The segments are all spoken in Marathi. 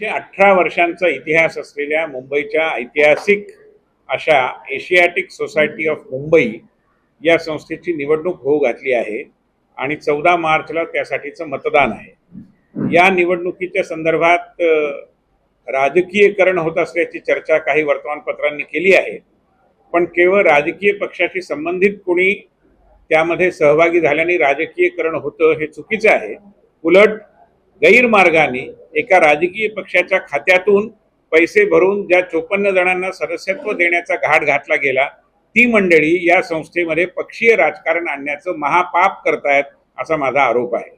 18 वर्षांचा इतिहास असलेल्या मुंबईच्या ऐतिहासिक अशा एशियाटिक सोसायटी ऑफ मुंबई या संस्थेची निवडणूक होऊ घातली आहे आणि 14 मार्चला त्यासाठीचं मतदान आहे। या निवडणुकीच्या संदर्भात राजकीयकरण होत असल्याची चर्चा काही वर्तमानपत्रांनी केली आहे, पण केवळ राजकीय पक्षाशी संबंधित कोणी त्यामध्ये सहभागी झाल्याने राजकीयकरण होतं हे चुकीचं आहे। उलट गैरमार्गाने एका राजकीय पक्षाच्या खात्यातून पैसे भरून ज्या 54 जणांना सदस्यत्व देण्याचा घाट घातला गेला ती मंडळी या संस्थेमध्ये पक्षीय राजकारण आणण्याचं महापाप करतायत असा माझा आरोप आहे।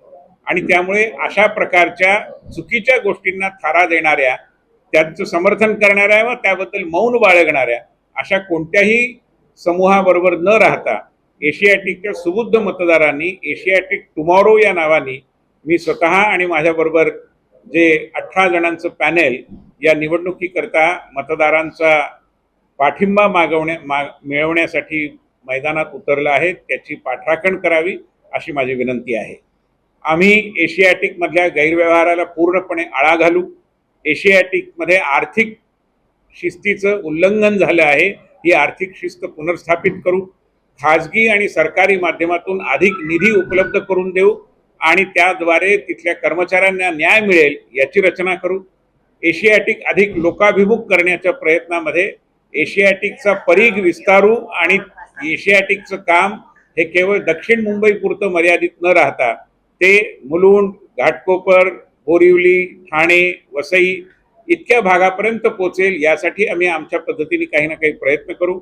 आणि त्यामुळे अशा प्रकारच्या चुकीच्या गोष्टींना थारा देणाऱ्या, त्यांचं समर्थन करणाऱ्या व त्याबद्दल मौन बाळगणाऱ्या अशा कोणत्याही समूहाबरोबर न राहता एशियाटिकच्या सुबुद्ध मतदारांनी एशियाटिक टुमॉरो या नावाने मी स्वतः आणि माझ्याबरोबर जे 18 जणांचं पॅनेल या निवडणुकीकरता मतदारांचा पाठिंबा मिळवण्यासाठी मैदानात उतरलं आहे, त्याची पाठराखण करावी अशी माझी विनंती आहे। आम्ही एशियाटिकमधल्या गैरव्यवहाराला पूर्णपणे आळा घालू। एशियाटिकमध्ये आर्थिक शिस्तीचं उल्लंघन झालं आहे, ही आर्थिक शिस्त पुनर्स्थापित करू। खाजगी आणि सरकारी माध्यमातून अधिक निधी उपलब्ध करून देऊ आणि त्याद्वारे तिथल्या कर्मचाऱ्यांना न्याय मिळेल याची रचना करू। एशियाटिक अधिक लोकाभिमुख करण्याच्या प्रयत्नामध्ये एशियाटिकचा परीघ विस्तारू आणि एशियाटिकचं काम हे केवळ दक्षिण मुंबई पुरतं मर्यादित न राहता ते मुलुंड, घाटकोपर, बोरिवली, ठाणे, वसई इतक्या भागापर्यंत पोहोचेल यासाठी आम्ही आमच्या पद्धतीने काही ना काही प्रयत्न करू।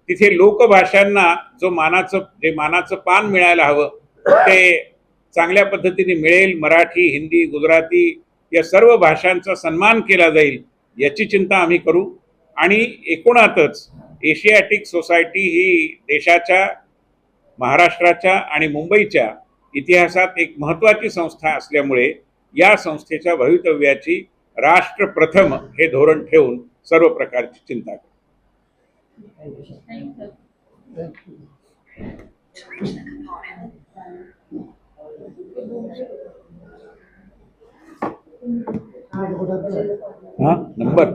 तिथे लोकभाषांना मानाचं पान मिळायला हवं ते चांगल्या पद्धतीने मिळेल। मराठी, हिंदी, गुजराती या सर्व भाषांचा सन्मान केला जाईल याची चिंता आम्ही करू। आणि एकूणातच एशियाटिक सोसायटी ही देशाच्या, महाराष्ट्राच्या आणि मुंबईच्या इतिहासात एक महत्त्वाची संस्था असल्यामुळे या संस्थेच्या भवितव्याची राष्ट्र प्रथम हे धोरण ठेवून सर्व प्रकारची चिंता करू। नंबर